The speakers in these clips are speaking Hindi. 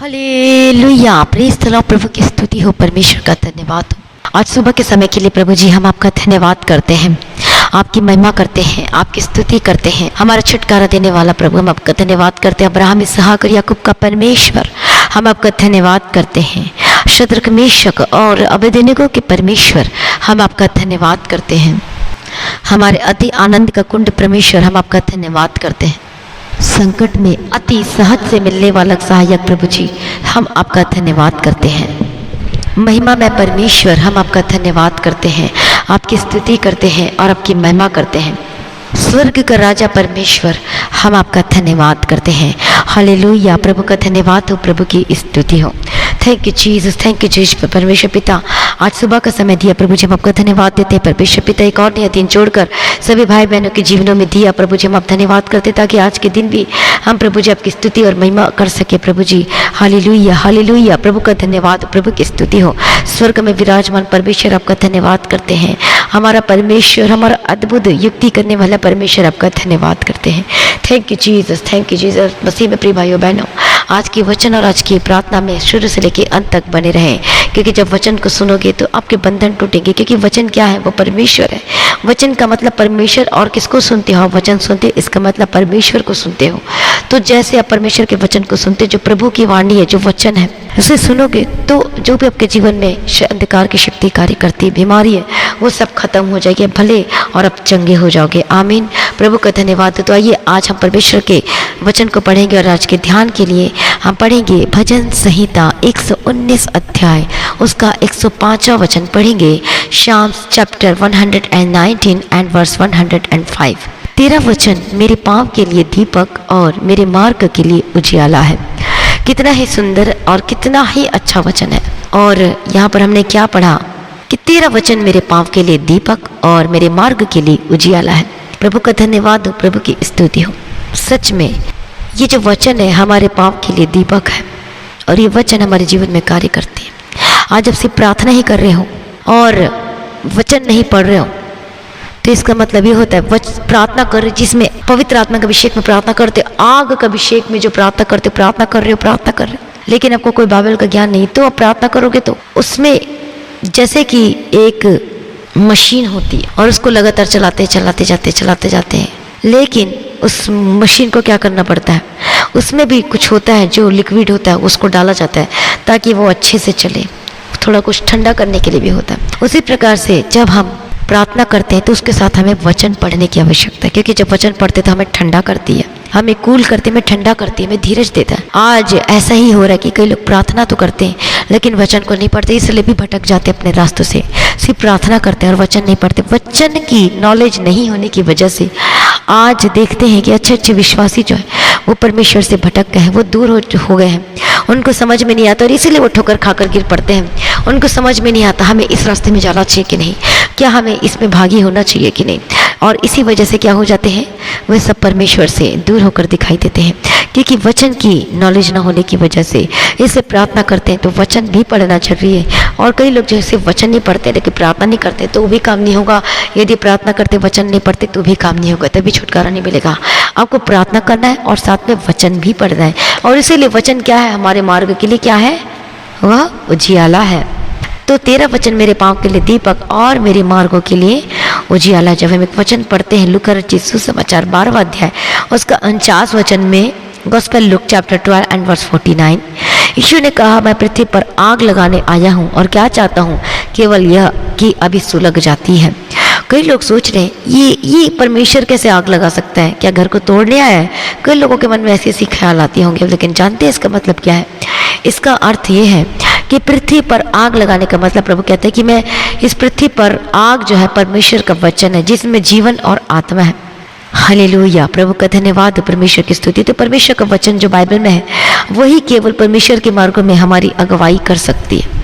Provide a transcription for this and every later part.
Hallelujah, praise the Lord. प्रभु की स्तुति हो, परमेश्वर का धन्यवाद हो। आज सुबह के समय के लिए प्रभु जी हम आपका धन्यवाद करते हैं, आपकी महिमा करते हैं, आपकी स्तुति करते हैं। हमारा छुटकारा देने वाला प्रभु, हम आपका धन्यवाद करते हैं। अब्राहम, इसहाक और याकूब का परमेश्वर, हम आपका धन्यवाद करते हैं। शद्रक, मेशक और अबेदनेगो के परमेश्वर, हम आपका धन्यवाद करते हैं। हमारे अति आनंद का कुंड परमेश्वर, हम आपका धन्यवाद करते हैं। संकट में अति सहज से मिलने वाला सहायक प्रभु जी, हम आपका धन्यवाद करते हैं। महिमा में परमेश्वर, हम आपका धन्यवाद करते हैं, आपकी स्तुति करते हैं और आपकी महिमा करते हैं। स्वर्ग का राजा परमेश्वर, हम आपका धन्यवाद करते हैं। हालेलुया, प्रभु का धन्यवाद हो, प्रभु की स्तुति हो। Thank you Jesus, thank you Jesus. परमेश्वर पिता, आज सुबह का समय दिया प्रभु जी, हम आपका धन्यवाद देते हैं। परमेश्वर पिता, एक और नया दिन जोड़कर सभी भाई बहनों के जीवनों में दिया प्रभु जी, हम आप धन्यवाद करते ताकि आज के दिन भी हम प्रभु जी आपकी स्तुति और महिमा कर सके प्रभु जी। हालेलुया, हालेलुया, प्रभु का धन्यवाद, प्रभु की स्तुति हो। स्वर्ग में विराजमान परमेश्वर, आपका धन्यवाद करते हैं। हमारा परमेश्वर, हमारा अद्भुत युक्ति करने वाला परमेश्वर, आपका धन्यवाद करते हैं। Thank you Jesus, thank you Jesus. मसीह में प्रिय भाइयों बहनों, आज की वचन और आज की प्रार्थना में शुरू से लेकर अंत तक बने रहें, क्योंकि जब वचन को सुनोगे तो आपके बंधन टूटेंगे। क्योंकि वचन क्या है? वो परमेश्वर है। वचन का मतलब परमेश्वर। और किसको सुनते हो? वचन सुनते, इसका मतलब परमेश्वर को सुनते हो। तो जैसे आप परमेश्वर के वचन को सुनते, जो प्रभु की वाणी है, जो वचन है, उसे सुनोगे तो जो भी आपके जीवन में अंधकार की शक्ति कार्य करती, बीमारी है, वो सब खत्म हो जाएगी भले, और आप चंगे हो जाओगे। आमीन, प्रभु का धन्यवाद। तो आइए आज हम परमेश्वर के वचन को पढ़ेंगे और आज के ध्यान के लिए हम पढ़ेंगे भजन संहिता 119 अध्याय, उसका 105वां वचन पढ़ेंगे। शाम्स चैप्टर 119 एंड वर्स 105। तेरा वचन मेरे पाँव के लिए दीपक और मेरे मार्ग के लिए उजियाला है। कितना ही सुंदर और कितना ही अच्छा वचन है। और यहाँ पर हमने क्या पढ़ा कि तेरा वचन मेरे पाँव के लिए दीपक और मेरे मार्ग के लिए उजियाला है। प्रभु का धन्यवाद हो, प्रभु की स्तुति हो। सच में ये जो वचन है हमारे पाँव के लिए दीपक है और ये वचन हमारे जीवन में कार्य करते हैं। आज जब से प्रार्थना ही कर रहे हो और वचन नहीं पढ़ रहे हो, तो इसका मतलब ये होता है प्रार्थना कर रहे, जिसमें पवित्र आत्मा के अभिषेक में प्रार्थना करते, आग का अभिषेक में जो प्रार्थना करते, प्रार्थना कर रहे हो, लेकिन आपको कोई बाइबल का ज्ञान नहीं, तो आप प्रार्थना करोगे तो उसमें जैसे कि एक मशीन होती है और उसको लगातार चलाते जाते हैं, लेकिन उस मशीन को क्या करना पड़ता है? उसमें भी कुछ होता है, जो लिक्विड होता है उसको डाला जाता है ताकि वो अच्छे से चले। थोड़ा कुछ ठंडा करने के लिए भी होता है। उसी प्रकार से जब हम प्रार्थना करते हैं तो उसके साथ हमें वचन पढ़ने की आवश्यकता है, क्योंकि जब वचन पढ़ते तो हमें ठंडा करती है, हमें कूल करती है, हमें ठंडा करती है, हमें धीरज देता है। आज ऐसा ही हो रहा है कि कई लोग प्रार्थना तो करते हैं लेकिन वचन को नहीं पढ़ते, इसलिए भी भटक जाते अपने रास्तों से। सिर्फ प्रार्थना करते हैं और वचन नहीं पढ़ते। वचन की नॉलेज नहीं होने की वजह से आज देखते हैं कि अच्छे विश्वासी जो है वो परमेश्वर से भटक गए हैं, वो दूर हो गए हैं। उनको समझ में नहीं आता और इसीलिए वो ठोकर खाकर गिर पड़ते हैं। उनको समझ में नहीं आता हमें इस रास्ते में जाना चाहिए कि नहीं, क्या हमें इसमें भागी होना चाहिए कि नहीं। और इसी वजह से क्या हो जाते हैं, वे सब परमेश्वर से दूर होकर दिखाई देते हैं, क्योंकि वचन की नॉलेज ना होने की वजह से। इससे प्रार्थना करते हैं तो वचन भी पढ़ना जरूरी है। और कई लोग जैसे वचन नहीं पढ़ते लेकिन प्रार्थना नहीं करते तो वो भी काम नहीं होगा। यदि प्रार्थना करते वचन नहीं पढ़ते तो भी काम नहीं होगा, तभी छुटकारा नहीं मिलेगा। आपको प्रार्थना करना है और साथ में वचन भी पढ़ना है। और इसीलिए वचन क्या है? हमारे मार्ग के लिए क्या है? वह उजियाला है। तो तेरा वचन मेरे पाँव के लिए दीपक और मेरे मार्गों के लिए उजियाला। जब हम एक वचन पढ़ते हैं, लूका रचित सुसमाचार 12वां अध्याय उसका 49 वचन में, gospel Luke chapter 12 and verse 49, Yeshu ने कहा, मैं पृथ्वी पर आग लगाने आया हूँ और क्या चाहता हूँ केवल यह कि अभी सुलग जाती है। कई लोग सोच रहे हैं ये परमेश्वर कैसे आग लगा सकता है? क्या घर को तोड़ने आया है? कई लोगों के मन में ऐसी ख्याल आती होंगे, लेकिन जानते हैं इसका मतलब क्या है? इसका अर्थ ये है कि पृथ्वी पर आग लगाने का मतलब, प्रभु कहते हैं कि मैं इस पृथ्वी पर आग जो है परमेश्वर का वचन है, जिसमें जीवन और आत्मा है। हालेलुया, प्रभु का धन्यवाद, परमेश्वर की स्तुति। तो परमेश्वर का वचन जो बाइबल में है वही केवल परमेश्वर के मार्गों में हमारी अगुवाई कर सकती है।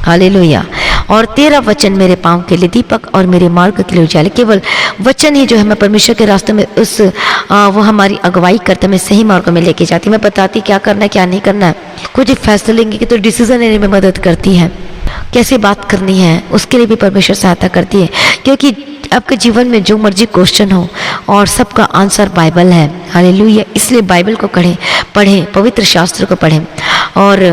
हालेलुया। और तेरा वचन मेरे पाँव के लिए दीपक और मेरे मार्ग के लिए उजाले। केवल वचन ही जो है मैं परमेश्वर के रास्ते में वो हमारी अगुवाई करता, मैं सही मार्गों में लेके जाती, मैं बताती क्या करना है क्या नहीं करना है। कुछ फैसले लेंगे कि तो डिसीजन लेने में मदद करती है, कैसे बात करनी है उसके लिए भी परमेश्वर सहायता करती है। क्योंकि आपके जीवन में जो मर्जी क्वेश्चन हो और सबका आंसर बाइबल है। हालेलुया। इसलिए बाइबल को पढ़ें, पवित्र शास्त्र को पढ़ें। और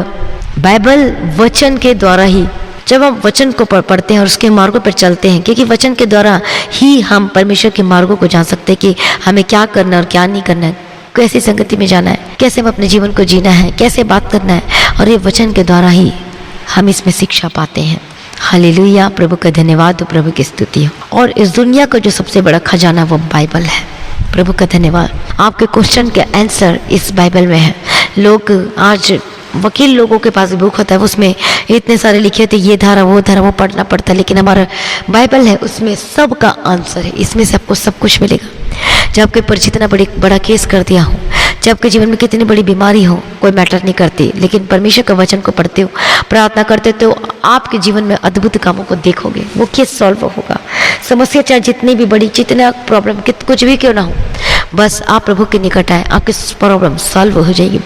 बाइबल वचन के द्वारा ही, जब हम वचन को पढ़ते हैं और उसके मार्गों पर चलते हैं, क्योंकि वचन के द्वारा ही हम परमेश्वर के मार्गों को जान सकते हैं कि हमें क्या करना है और क्या नहीं करना है, कैसी संगति में जाना है, कैसे हम अपने जीवन को जीना है, कैसे बात करना है, और ये वचन के द्वारा ही हम इसमें शिक्षा पाते हैं। हालेलुया, प्रभु का धन्यवाद हो, प्रभु की स्तुति हो। और इस दुनिया का जो सबसे बड़ा खजाना वो बाइबल है। प्रभु का धन्यवाद, आपके क्वेश्चन के आंसर इस बाइबल में है। लोग आज वकील लोगों के पास बुक होता है, उसमें इतने सारे लिखे होते, ये धारा वो पढ़ना पड़ता है, लेकिन हमारा बाइबल है उसमें सब का आंसर है। इसमें से आपको सब कुछ मिलेगा। जब आपके पर जितना बड़ा केस कर दिया हो, जब आपके जीवन में कितनी बड़ी बीमारी हो, कोई मैटर नहीं करती, लेकिन परमेश्वर का वचन को पढ़ते हो, प्रार्थना करते हो, तो आपके जीवन में अद्भुत कामों को देखोगे। वो केस सॉल्व होगा। समस्या चाहे जितनी भी बड़ी, जितना प्रॉब्लम कुछ भी क्यों ना हो, बस आप प्रभु के निकट आए, आपकी प्रॉब्लम सॉल्व हो जाएगी।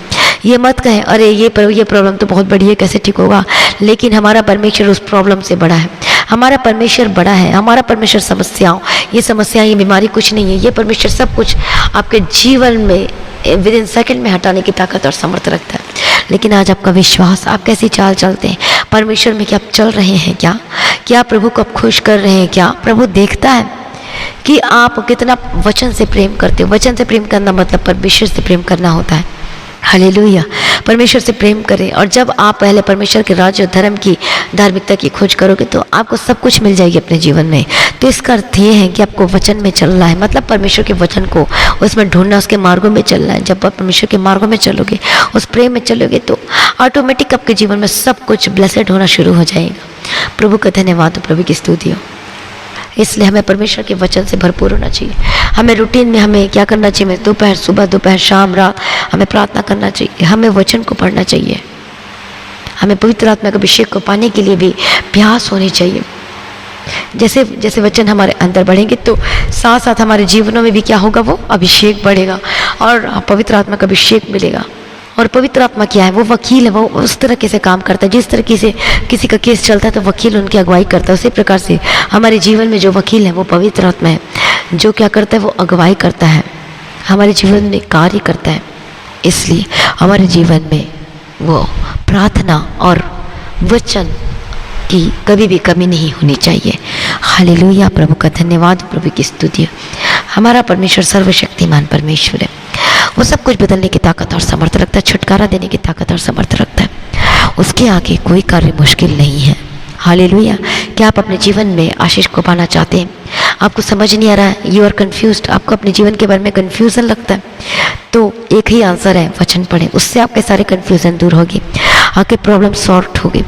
ये मत कहें अरे ये प्रॉब्लम तो बहुत बड़ी है, कैसे ठीक होगा, लेकिन हमारा परमेश्वर उस प्रॉब्लम से बड़ा है। हमारा परमेश्वर बड़ा है। हमारा परमेश्वर ये समस्याएं, ये बीमारी कुछ नहीं है। ये परमेश्वर सब कुछ आपके जीवन में विद इन सेकेंड में हटाने की ताकत और समर्थ रखता है। लेकिन आज आपका विश्वास, आप कैसी चाल चलते हैं परमेश्वर में, क्या आप चल रहे हैं, क्या प्रभु को आप खुश कर रहे हैं, क्या प्रभु देखता है कि आप कितना वचन से प्रेम करते हो। वचन से प्रेम करना मतलब परमेश्वर से प्रेम करना होता है। हालेलुया, परमेश्वर से प्रेम करें। और जब आप पहले परमेश्वर के राज्य और धर्म की, धार्मिकता की खोज करोगे तो आपको सब कुछ मिल जाएगी अपने जीवन में। तो इसका अर्थ ये है कि आपको वचन में चलना है, मतलब परमेश्वर के वचन को उसमें ढूंढना, उसके मार्गों में चलना है। जब आप परमेश्वर के मार्गों में चलोगे, उस प्रेम में चलोगे, तो ऑटोमेटिक आपके जीवन में सब कुछ ब्लेसेड होना शुरू हो जाएगा। प्रभु का धन्यवाद हो, प्रभु की स्तुति हो। इसलिए हमें परमेश्वर के वचन से भरपूर होना चाहिए। हमें रूटीन में हमें क्या करना चाहिए, दोपहर, सुबह, दोपहर, शाम, रात हमें प्रार्थना करना चाहिए। हमें वचन को पढ़ना चाहिए। हमें पवित्र आत्मा के अभिषेक को पाने के लिए भी प्रयास होनी चाहिए। जैसे जैसे वचन हमारे अंदर बढ़ेंगे तो साथ साथ हमारे जीवनों में भी क्या होगा, वो अभिषेक बढ़ेगा और पवित्र आत्मा का अभिषेक मिलेगा। और पवित्र आत्मा क्या है, वो वकील है। वो उस तरीके से काम करता है जिस तरीके से किसी का केस चलता है तो वकील उनकी अगुवाई करता है, उसी प्रकार से हमारे जीवन में जो वकील है वो पवित्र आत्मा है, जो क्या करता है, वो अगुवाई करता है, हमारे जीवन में कार्य करता है। इसलिए हमारे जीवन में वो प्रार्थना और वचन की कभी भी कमी नहीं होनी चाहिए। हालेलुया, प्रभु का धन्यवाद, प्रभु की स्तुति। हमारा परमेश्वर सर्वशक्तिमान परमेश्वर है। वो सब कुछ बदलने की ताकत और समर्थ रखता है, छुटकारा देने की ताकत और समर्थ रखता है। उसके आगे कोई कार्य मुश्किल नहीं है। हालेलुया। क्या आप अपने जीवन में आशीष को पाना चाहते हैं? आपको समझ नहीं आ रहा है, यू आर कन्फ्यूज्ड, आपको अपने जीवन के बारे में कन्फ्यूजन लगता है, तो एक ही आंसर है, वचन पढ़ें। उससे आपके सारे कन्फ्यूजन दूर होगी, आपके प्रॉब्लम सॉर्ट होगी।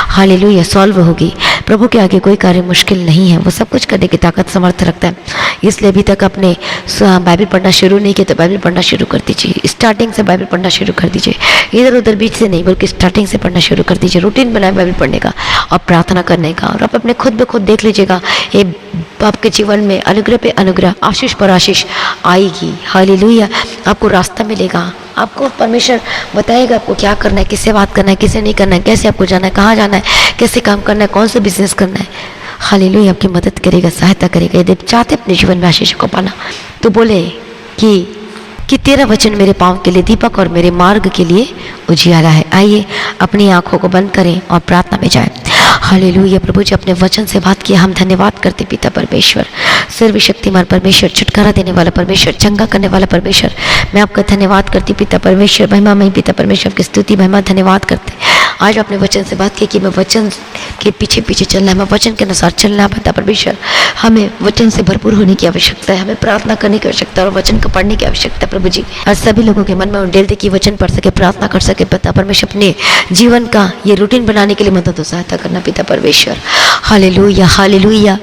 हालेलुया, सॉल्व होगी। प्रभु के आगे कोई कार्य मुश्किल नहीं है। वो सब कुछ करने की ताकत समर्थ रखता है। इसलिए अभी तक आपने बाइबल पढ़ना शुरू नहीं किया तो बाइबल पढ़ना शुरू कर दीजिए। स्टार्टिंग से बाइबल पढ़ना शुरू कर दीजिए, इधर उधर बीच से नहीं, बल्कि स्टार्टिंग से पढ़ना शुरू कर दीजिए। रूटीन बनाए बाइबल पढ़ने का और प्रार्थना करने का। और आप अपने खुद ब खुद देख लीजिएगा, ये आपके जीवन में अनुग्रह पे अनुग्रह, आशीष पर आशीष आएगी। हालेलुया। आपको रास्ता मिलेगा, आपको परमेश्वर बताएगा आपको क्या करना है, किससे बात करना है, किससे नहीं करना है, कैसे आपको जाना है, कहाँ जाना है, कैसे काम करना है, कौन सा बिजनेस करना है। हालेलुया, आपकी मदद करेगा, सहायता करेगा। यदि चाहते अपने जीवन में आशीष को पाना तो बोले कि तेरा वचन मेरे पाँव के लिए दीपक और मेरे मार्ग के लिए उजियाला है। आइए अपनी आंखों को बंद करें और प्रार्थना में जाएं। हालेलुया। प्रभु जी, अपने वचन से बात किया, हम धन्यवाद करते पिता परमेश्वर, सर्वशक्तिमान परमेश्वर, छुटकारा देने वाला परमेश्वर, चंगा करने वाला परमेश्वर। मैं आपका धन्यवाद करती पिता परमेश्वर, महिमा में पिता परमेश्वर की स्तुति महिमा धन्यवाद करते। आज अपने वचन से बात की कि मैं वचन के पीछे पीछे चलना है, मैं वचन के अनुसार चलना है पिता परमेश्वर। हमें वचन से भरपूर होने की आवश्यकता है, हमें प्रार्थना करने की आवश्यकता है और वचन को पढ़ने की आवश्यकता है। प्रभु जी, और सभी लोगों के मन में उंडेल दे कि वचन पढ़ सके, प्रार्थना कर सके पिता परमेश्वर। अपने जीवन का ये रूटीन बनाने के लिए मदद और सहायता करना पिता परमेश्वर। Hallelujah, hallelujah.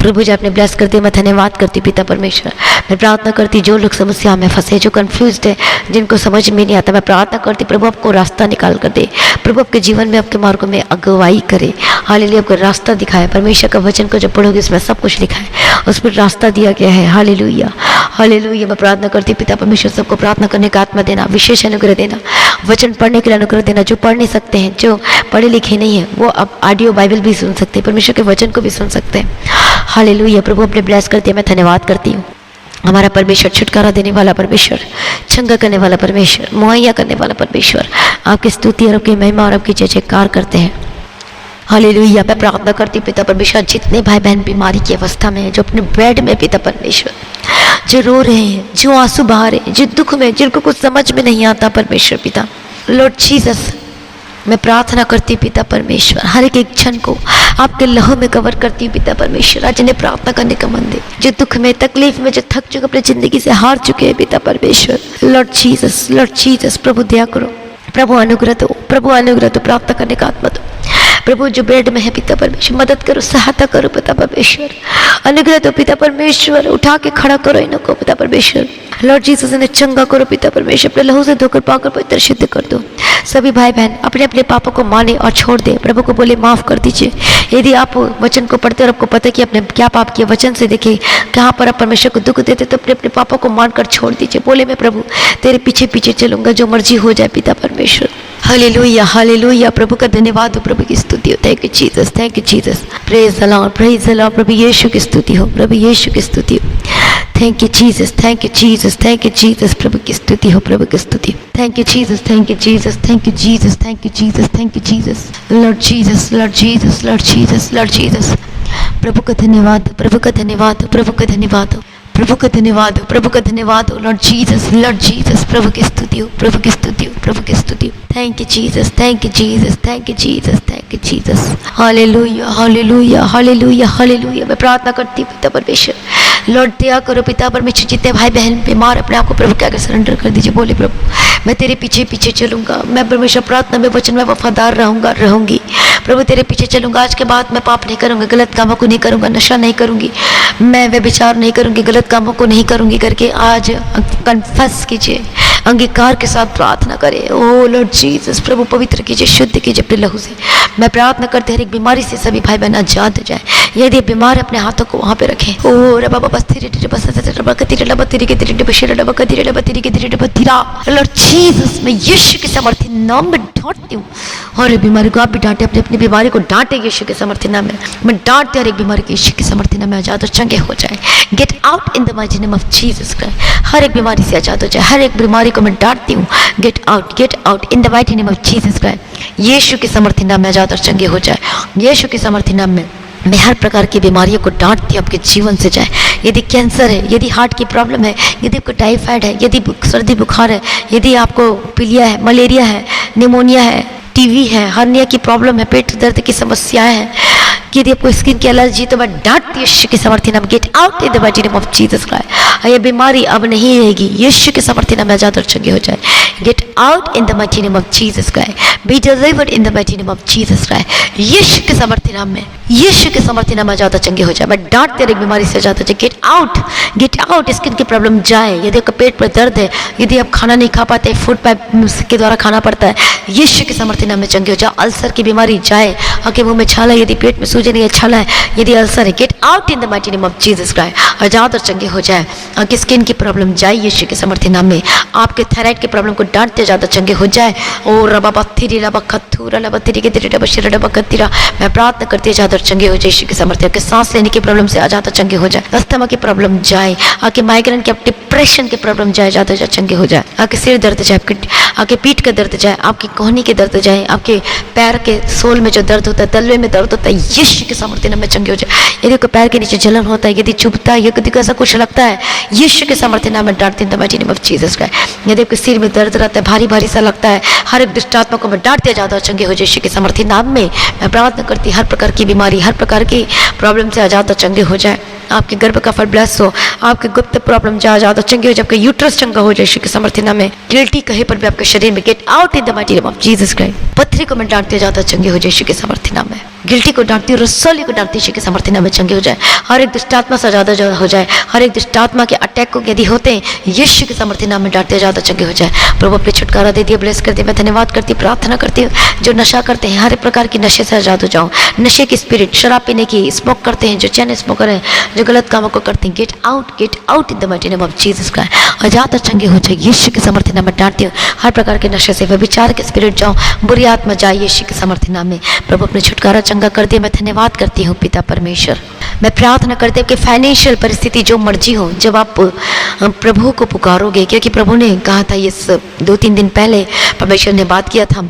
प्रभु जी, आपने ब्लेस करते, मैं धन्यवाद करती पिता परमेश्वर। मैं प्रार्थना करती जो लोग समस्या में फंसे, जो कंफ्यूज्ड है, जिनको समझ में नहीं आता, मैं प्रार्थना करती प्रभु आपको रास्ता निकाल कर दे। प्रभु आपके जीवन में, आपके मार्गों में अगुवाई करे। हालेलुया, आपको रास्ता दिखाए। परमेश्वर का वचन को जब पढ़ोगे उसमें सब कुछ लिखा है, उस पर रास्ता दिया गया है। Hallelujah, hallelujah. मैं प्रार्थना करती पिता परमेश्वर, सबको प्रार्थना करने का आत्मा देना, विशेष अनुग्रह देना, वचन पढ़ने के लिए अनुग्रह देना। जो पढ़ नहीं सकते हैं, जो पढ़े लिखे नहीं है, वो अब ऑडियो बाइबल भी सुन सकते हैं, परमेश्वर के वचन को भी सुन सकते हैं। हालेलुया। प्रभु अपने ब्लेस करती है, मैं धन्यवाद करती हूँ। हमारा परमेश्वर, छुटकारा देने वाला परमेश्वर, चंगा करने वाला परमेश्वर, मुहैया करने वाला परमेश्वर, आपकी स्तुति और आपकी महिमा और आपकी जय जयकार करते हैं। हालेलुया। मैं प्रार्थना करती पिता परमेश्वर, जितने भाई बहन बीमारी की अवस्था में हैं, जो अपने बेड में पिता परमेश्वर, जो रो रहे हैं, जो आंसू बहा रहे हैं, जो दुख में, जिनको कुछ समझ में नहीं आता परमेश्वर पिता, लॉर्ड जीसस, मैं प्रार्थना करती पिता परमेश्वर, हर एक क्षण को आपके लहू में कवर करती हूँ पिता परमेश्वर। आज इन्हें प्रार्थना करने का मन दे, जो दुख में, तकलीफ में, जो थक चुके, अपनी जिंदगी से हार चुके हैं पिता परमेश्वर, लॉर्ड जीसस, प्रभु दया करो, प्रभु अनुग्रह दो, प्रभु अनुग्रह दो, प्रार्थना करने का आत्मा दो प्रभु। जो बेड में है पिता परमेश्वर, मदद करो, सहायता करो पिता परमेश्वर, अनुग्रह दो पिता परमेश्वर, उठा के खड़ा करो इनको पिता परमेश्वर, लॉर्ड जीसस इन्हें चंगा करो पिता परमेश्वर, अपने लहू से धोकर पाकर पवित्र सिद्ध कर दो। सभी भाई बहन अपने अपने पापों को माने और छोड़ दे, प्रभु को बोले माफ कर दीजिए। यदि आप वचन को पढ़ते और आपको पता कि आपने क्या पाप किया, वचन से देखे कहाँ पर आप परमेश्वर को दुख देते, तो अपने अपने पापों को मानकर छोड़ दीजिए। बोले मैं प्रभु तेरे पीछे पीछे चलूंगा, जो मर्जी हो जाए पिता परमेश्वर। हालेलुया, हालेलुया, प्रभु का धन्यवाद हो, प्रभु की स्तुति हो। Thank you Jesus, thank you Jesus, praise the Lord, praise the Lord. प्रभु यीशु की स्तुति हो, प्रभु यीशु की स्तुति हो। Thank you Jesus, thank you Jesus, thank you Jesus, प्रभु की स्तुति हो, प्रभु की स्तुति। Thank you Jesus, thank you Jesus, thank you Jesus, thank you Jesus, thank you Jesus, Lord Jesus, Lord Jesus, Lord Jesus, Lord Jesus. प्रभु का धन्यवाद, प्रभु का धन्यवाद, प्रभु का धन्यवाद हो, प्रभु का धन्यवाद हो, प्रभु का धन्यवाद हो, लॉर्ड जीसस, प्रभु की स्तुति हो, प्रभु की स्तुति हो, प्रभु की स्तुति हो। Thank you Jesus, thank you Jesus, thank you Jesus, thank you Jesus. Hallelujah, hallelujah, hallelujah, hallelujah. मैं प्रार्थना करती हूँ पिता परमेश्वर, लॉर्ड दया करो पिता परमेश्वर, जितने भाई बहन बीमार अपने आप को प्रभु के आगे सरेंडर कर दीजिए। बोले प्रभु मैं तेरे पीछे पीछे चलूंगा, मैं परमेश्वर प्रार्थना में, वचन में वफादार रहूंगा, रहूंगी प्रभु, तेरे पीछे चलूंगा। आज के बाद मैं पाप नहीं करूंगा, गलत कामों को नहीं करूंगा, नशा नहीं करूंगी, मैं व्यभिचार नहीं करूंगी, गलत कामों को नहीं करूंगी करके आज कन्फेस कीजिए, अंगीकार के साथ प्रार्थना करें। ओ लॉर्ड जीसस, प्रभु पवित्र कीजिए, शुद्ध कीजिए अपने लहू से। मैं प्रार्थना करते हर एक बीमारी से सभी भाई बहन आजाद हो जाए। यदि बीमार अपने हाथों को वहां पे रखें। ओ रबा बस तेरे बस रबा कतिरे रबा तेरे के तेरे बशेर रबा कतिरे रबा तेरे के तेरे बतिरा। लॉर्ड जीसस, मैं यीशु के सामर्थ्य नाम में डांटती हूँ। और बीमारी को आप भी डांटे, अपनी अपनी बीमारी को डांटे यीशु के सामर्थ्य नाम में। मैं डांटते हर एक बीमारी के यीशु के सामर्थ्य नाम में आजाद और चंगे हो जाए। Get out in the mighty name of Jesus Christ. हर एक बीमारी से आजाद हो जाए, हर एक बीमारी को मैं डांटती हूँ। Get out in the mighty name of Jesus Christ. यीशु के सामर्थ्य नाम में आजाद और चंगे हो जाए। यीशु के सामर्थ्य नाम में मैं हर प्रकार की बीमारियों को डांटती हूँ, आपके जीवन से जाए। यदि कैंसर है, यदि हार्ट की प्रॉब्लम है, यदि आपको टाइफाइड है, यदि सर्दी बुखार है, यदि आपको पीलिया है, मलेरिया है, निमोनिया है, टीवी है, हर्निया की प्रॉब्लम है, पेट दर्द की समस्याएं हैं, यदि आपको स्किन की एलर्जी, तो मैं डांटती हूँ यीशु के सामर्थ्य नाम। Gate out in the mighty name of Jesus Christ. ये बीमारी अब नहीं रहेगी, यीशु के सामर्थ्य नाम में आजाद और चंगे हो जाए। Get out in the mighty name of Jesus Christ. Be delivered in the mighty name of Jesus Christ. यीशु के सामर्थ्य नाम में, यीशु के सामर्थ्य नाम में आजाद और चंगे हो जाए। मैं डांटते हर एक बीमारी से आजाद हो जाए। गेट आउट, स्किन की प्रॉब्लम जाए। यदि आपका पेट में दर्द है, यदि आप खाना नहीं खा पाते, फूड पाइप के द्वारा खाना पड़ता है, यीशु के सामर्थ्य नाम में चंगे हो जाए। अल्सर की बीमारी जाए, आपके मुंह में छाला, यदि पेट में सूजन या छाला है, यदि अल्सर है, get out in the mighty name of Jesus Christ. आजाद और चंगे हो जाए। आपकी स्किन की प्रॉब्लम जाए यीशु के सामर्थ्य नाम में। आपके थायराइड की प्रॉब्लम को डांटते आजाद और चंगे हो जाए। ओ रबा बत्तीरी रबा खत्थूरा रबा तेरी के तेरे रबा शिर रबा कत्तीरा। मैं प्रार्थना करती आजाद और चंगे हो जाए यीशु के सामर्थ्य। आपके सांस लेने की प्रॉब्लम से आजाद और चंगे हो जाए। अस्थमा की प्रॉब्लम जाए, आपके माइग्रेन की, डिप्रेशन की प्रॉब्लम जाए, आजाद और चंगे हो जाए। आपके सिर दर्द जाए, आपके पीठ का दर्द जाए, आपकी कोहनी के दर्द जाए, आपके पैर के सोल में जो दर्द होता है, तलवे में दर्द होता है, यीशु के सामर्थ्य नाम में चंगे हो जाए। यदि कोई पैर के नीचे जलन होता है, यदि चुभता है, यदि को ऐसा कुछ लगता है, यीशु के सामर्थ्य नाम में डांटते हैं the mighty name of Jesus Christ. यदि आपके सिर में दर्द रहता है, भारी भारी सा लगता है, हर एक दुष्ट आत्मा को मैं डांटते आजाद और चंगे हो जाए यीशु के सामर्थ्य नाम में। मैं प्रार्थना करती हर प्रकार की बीमारी, हर प्रकार की प्रॉब्लम से आजाद और चंगे हो जाए। आपके गर्भ का फल ब्लेस हो, आपके गुप्त प्रॉब्लम जा आजाद और चंगे हो जाए। आपका यूट्रस चंगा हो जाए यीशु के सामर्थ्य नाम में। गिल्टी कहे पर भी आपके शरीर में gate out in the mighty name of Jesus Christ. पत्थरी को मैं डांटते आजाद और चंगे हो जाए यीशु के सामर्थ्य नाम में। गिल्टी को डांटती हूँ, रसोली को डांटती यीशु के सामर्थ्य नाम में चंगे हो जाए। हर एक दुष्ट आत्मा से आजाद हो जाए। हर एक दुष्ट आत्मा के अटैक को यदि होते हैं, यीशु के सामर्थ्य नाम में डांटते आजाद और चंगे हो जाए। प्रभु अपने छुटकारा दे दिए, ब्लेस कर दिए। मैं धन्यवाद करती, प्रार्थना करती हूँ। जो नशा करते हैं, हर एक प्रकार की नशे से आजाद हो जाओ। नशे की स्पिरिट, शराब पीने की, स्मोक करते हैं, जो चैन स्मोकर है, जो गलत कामों को करते हैं, get out in the mighty name of Jesus Christ. आजाद और चंगे हो जाए यीशु के सामर्थ्य नाम में डांटती हूँ। हर प्रकार के नशे से, व्यभिचार के स्पिरिट जाओ, बुरी आत्मा जाए यीशु के सामर्थ्य नाम में। प्रभु अपने छुटकारा चंगा कर दिया। मैं धन्यवाद करती हूँ पिता परमेश्वर। मैं प्रार्थना करती हूँ कि फाइनेंशियल परिस्थिति जो मर्जी हो, जब आप प्रभु को पुकारोगे, क्योंकि प्रभु ने कहा था ये 2-3 दिन पहले परमेश्वर ने बात किया था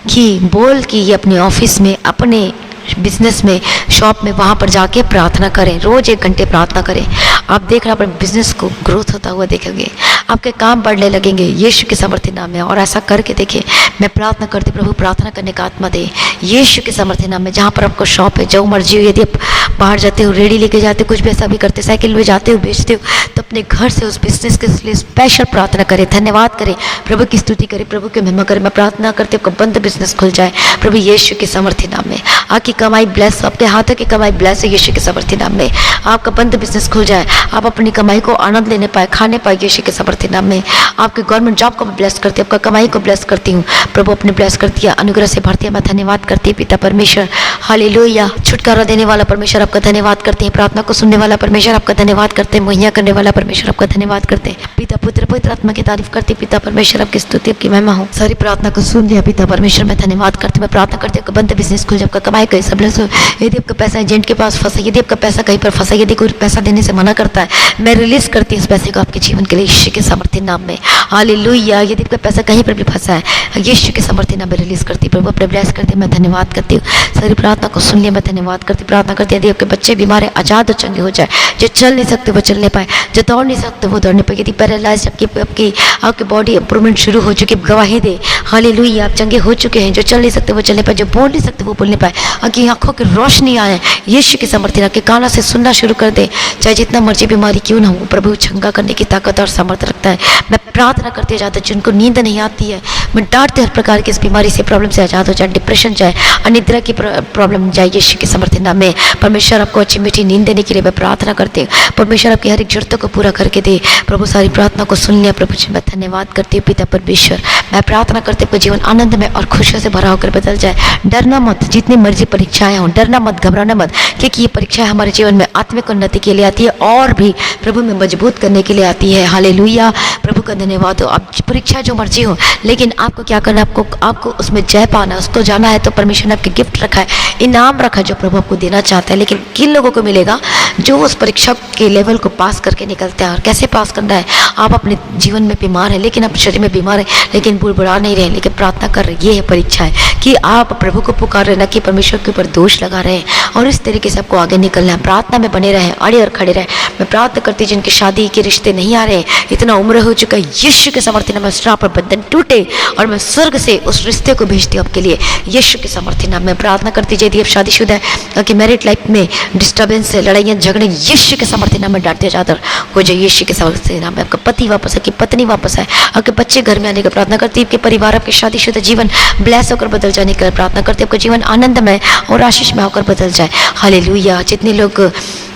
कि बोल कि ये अपने ऑफिस में, अपने बिजनेस में, शॉप में, वहाँ पर जाके प्रार्थना करें, रोज 1 घंटे प्रार्थना करें। आप देख रहे अपने बिजनेस को ग्रोथ होता हुआ देखेंगे, आपके काम बढ़ने लगेंगे यीशु के सामर्थ्य नाम में। और ऐसा करके देखिए, मैं प्रार्थना करती प्रभु प्रार्थना करने का आत्मा दे यीशु के सामर्थ्य नाम में। जहाँ पर आपको शॉप है, जो मर्जी हो, यदि आप बाहर जाते हो, रेडी लेके जाते हो, कुछ भी ऐसा भी करते, साइकिल में जाते हो, बेचते हो, तो अपने घर से उस बिजनेस के लिए स्पेशल प्रार्थना करें, धन्यवाद करें, प्रभु की स्तुति करें, प्रभु की महिमा करें। मैं प्रार्थना करती हूँ आपका बंद बिजनेस खुल जाए प्रभु यीशु के सामर्थ्य नाम में। आपकी कमाई ब्लेस, आपके हाथों की कमाई ब्लेस है यीशु के सामर्थ्य नाम में। आपका बंद बिजनेस खुल जाए, आप अपनी कमाई को आनंद लेने पाए, खाने पाए यीशु के सामर्थ्य नाम में। आपके गवर्नमेंट जॉब को ब्लेस करती हूँ, आपका कमाई को ब्लेस करती हूँ, प्रभु अपने ब्लेस करती है, अनुग्रह से भरती है। मैं धन्यवाद करती हूँ पिता परमेश्वर, हालेलुया। छुटकारा देने वाला परमेश्वर आपका धन्यवाद करते हैं, प्रार्थना को सुनने वाला परमेश्वर आपका धन्यवाद करते हैं, मुहैया करने वाला परमेश्वर आपका धन्यवाद करते हैं। पिता पुत्र पवित्र आत्मा की तारीफ करती पिता परमेश्वर, आपकी स्तुति आपकी महिमा हो। सारी प्रार्थना को सुन लिया पिता परमेश्वर, मैं धन्यवाद करती हूँ। मैं प्रार्थना करती हूँ बंद बिजनेस खुल जाए, आपका कमाई कहीं सब ब्लेस हो। यदि आपका पैसा एजेंट के पास फंसा, यदि आपका पैसा कहीं पर फंसा, यदि कोई पैसा देने से मना करता है, मैं रिलीज करती हूँ इस पैसे को आपके जीवन के लिए यीशु के सामर्थ्य नाम में, हालेलुया। यदि आपका पैसा कहीं पर भी फंसा है, यीशु के सामर्थ्य नाम में रिलीज करती, प्रभु अपने ब्लेस करती, मैं धन्यवाद करती हूँ। सारी प्रार्थना को सुन लिया, मैं धन्यवाद करती, प्रार्थना करती। यदि आपके बच्चे बीमार है, आजाद और चंगे हो जाए, जो चल नहीं सकते वो चलने पाए, जो दौड़ नहीं सकते वो दौड़ने पाए, यदि पैरालाइज आपकी बॉडी इंप्रूवमेंट शुरू हो चुकी, गवाही दे, हालेलुया। आप चंगे हो चुके हैं, जो चल नहीं सकते वो चलने पाए, जो बोल नहीं सकते वो बोलने पाए, आपकी आंखों की रोशनी आए यीशु के सामर्थ्य नाम के, कानों से सुनना शुरू कर दे, चाहे जितना मर्जी बीमारी क्यों ना हो, प्रभु चंगा करने की ताकत और सामर्थ्य रखता है। मैं प्रार्थना करते जाता, जिनको नींद नहीं आती है, मैं डांटते हर प्रकार की इस बीमारी से, प्रॉब्लम से आजाद हो जाए, डिप्रेशन जाए, अनिद्रा की प्रॉब्लम जाए यीशु के सामर्थ्य नाम में। परमेश्वर आपको अच्छी मीठी नींद देने के लिए मैं प्रार्थना करती हूँ, परमेश्वर आपकी हर एक जरूरतों को पूरा करके दे। प्रभु सारी प्रार्थना को सुन लिया प्रभु जी, मैं धन्यवाद करती हूँ पिता परमेश्वर। मैं प्रार्थना करते हुए जीवन आनंद में और खुशियों से भरा होकर बदल जाए। डरना मत, जितनी मर्जी परीक्षाएं हों, डरना मत, घबराना मत, क्योंकि ये परीक्षाएं हमारे जीवन में आत्मिक उन्नति के लिए आती है और भी प्रभु में मजबूत करने के लिए आती है, हालेलुया। प्रभु का धन्यवाद हो। अब परीक्षा जो मर्जी हो, लेकिन आपको क्या करना, आपको उसमें जय पाना, उसको जाना है। तो परमेश्वर ने आपके गिफ्ट रखा है, इनाम रखा है जो प्रभु आपको देना चाहता है। लेकिन किन लोगों को मिलेगा? जो उस परीक्षा के लेवल को पास करके निकलते हैं। और कैसे पास करना है? आप अपने जीवन में बीमार है, लेकिन अपने शरीर में बीमार है, लेकिन बुड़बुड़ा नहीं रहे, लेकिन प्रार्थना कर रहे। ये है परीक्षा है कि आप प्रभु को पुकार रहे, न कि परमेश्वर के ऊपर दोष लगा रहे हैं। और इस तरीके से आपको आगे निकलना है, प्रार्थना में बने रहे, अड़े और खड़े रहे। मैं प्रार्थना करती जिनकी शादी के रिश्ते नहीं आ रहे, इतना उम्र हो चुका है, यीशु के सामर्थ्य नाम में श्राप और बंधन टूटे और मैं स्वर्ग से उस रिश्ते को भेजती हूँ आपके लिए यीशु के सामर्थ्य नाम में। प्रार्थना करती यदि आप शादीशुदा है कि मैरिड लाइफ में डिस्टर्बेंस है, लड़ाइयाँ झगड़े, यीशु के सामर्थ्य नाम में डांटते जाते हो जाए यीशु के सामर्थ्य नाम में। आपका पति वापस है, आपकी पत्नी वापस है, आपके बच्चे घर में आने का प्रार्थना करती है, आपके परिवार, आपके शादीशुदा जीवन ब्लेस होकर बदल जाने का प्रार्थना करती है, आपका जीवन आनंदमय और आशीष में होकर बदल जाए, हालेलुया। जितने लोग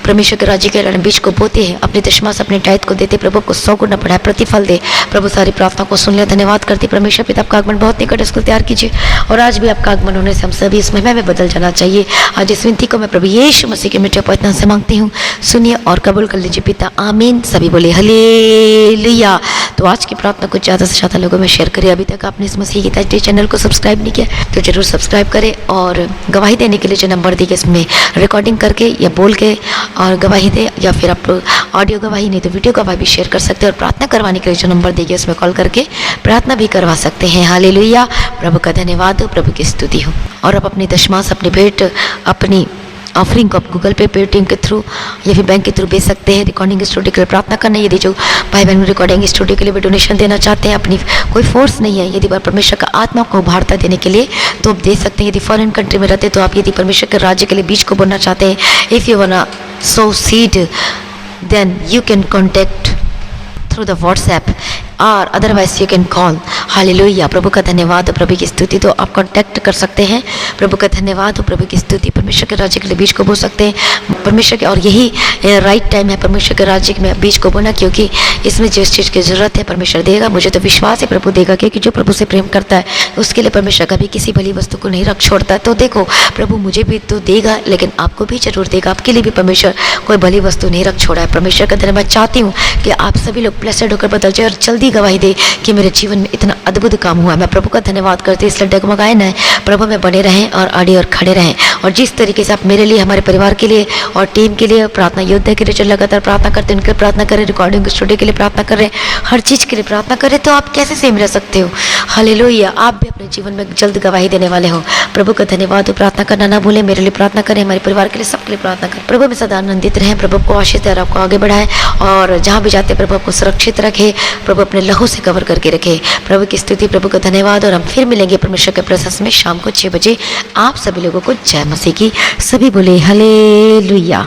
परमेश्वर के राज्य के बीज को बोते हैं, अपने दशमा से अपने टाइट को देते, प्रभु को 100 गुना बढ़ाए, प्रतिफल दे। प्रभु सारी प्रार्थना को सुन ले, धन्यवाद करती परमेश्वर पिता। आपका आगमन बहुत निकट, इसको तैयार कीजिए और आज भी आपका आगमन होने से हम सभी इस महिमा में बदल जाना चाहिए। आज इस विनती को मैं प्रभु यीशु मसीह के मीठे पवित्र से मांगती हूँ, सुनिए और कबूल कर लीजिए पिता, आमीन। सभी बोले हालेलुया। तो आज की प्रार्थना को ज़्यादा से ज़्यादा लोगों में शेयर करें। अभी तक आपने इस मसीह गीता चैनल को सब्सक्राइब नहीं किया तो जरूर सब्सक्राइब करें और गवाही देने के लिए जो नंबर दिए इसमें रिकॉर्डिंग करके या बोल के और गवाही दे, या फिर आप ऑडियो गवाही नहीं तो वीडियो गवाही भी शेयर कर सकते हैं। और प्रार्थना करवाने के लिए जो नंबर दिए उसमें कॉल करके प्रार्थना भी करवा सकते हैं, हालेलुया। प्रभु का धन्यवाद हो, प्रभु की स्तुति हो। और आप अपनी दशमांश, अपनी भेंट, अपनी ऑफरिंग को आप गूगल पे, पेटीएम के थ्रू या फिर बैंक के थ्रू भेज सकते हैं। रिकॉर्डिंग स्टूडियो के लिए प्रार्थना करना, यदि जो भाई बहन रिकॉर्डिंग स्टूडियो के लिए भी डोनेशन देना चाहते हैं, अपनी कोई फोर्स नहीं है, यदि परमेश्वर का आत्मा को उभारता देने के लिए तो आप दे सकते हैं। यदि फॉरेन कंट्री में रहते तो आप यदि परमेश्वर के राज्य के लिए बीज को बोना चाहते हैं, if you वांना sow seed, then you can contact through the WhatsApp और otherwise you can call, hallelujah. प्रभु का धन्यवाद हो, प्रभु की स्तुति। तो आप कांटेक्ट कर सकते हैं। प्रभु का धन्यवाद हो, प्रभु की स्तुति। परमेश्वर के राज्य के लिए बीज को बो सकते हैं परमेश्वर के, और यही राइट टाइम है परमेश्वर के राज्य में बीज को बोना, क्योंकि इसमें जिस चीज़ की जरूरत है परमेश्वर देगा। मुझे तो विश्वास है प्रभु देगा, क्योंकि जो प्रभु से प्रेम करता है उसके लिए परमेश्वर कभी किसी भली वस्तु को नहीं रख छोड़ता है। तो देखो प्रभु मुझे भी तो देगा, लेकिन आपको भी जरूर देगा। आपके लिए भी परमेश्वर कोई भली वस्तु नहीं रख छोड़ा है। परमेश्वर का धन्यवाद। चाहती हूँ कि आप सभी लोग ब्लेस्ड होकर बदल जाए और जल्दी गवाही दे कि मेरे जीवन में इतना अद्भुत काम हुआ। मैं प्रभु का धन्यवाद करती हूँ, इसलिए डगमगाए न प्रभु में बने रहें और अड़े और खड़े रहें। और जिस तरीके से आप मेरे लिए, हमारे परिवार के लिए और टीम के लिए, प्रार्थना योद्धा के लिए जो लगातार प्रार्थना करते हैं, उनके प्रार्थना करें, रिकॉर्डिंग स्टूडियो के लिए प्रार्थना कर रहे हैं, हर चीज़ के लिए प्रार्थना करें, तो आप कैसे सेम रह सकते हो। हालेलुया, आप भी अपने जीवन में जल्द गवाही देने वाले हो। प्रभु का धन्यवाद हो। प्रार्थना करना ना भूलें, मेरे लिए प्रार्थना करें, हमारे परिवार के लिए, सबके लिए प्रार्थना करें। प्रभु में सदा आनंदित रहें, प्रभु को आशीष दे, आपको आगे बढ़ाए और जहाँ भी जाते प्रभु आपको सुरक्षित रखे, प्रभु अपने लहू से कवर करके रखे। प्रभु की स्तुति, प्रभु का धन्यवाद। और हम फिर मिलेंगे परमेश्वर के प्रशंस में शाम को 6 बजे। आप सभी लोगों को जय मसीह की। सभी बोले हालेलुया।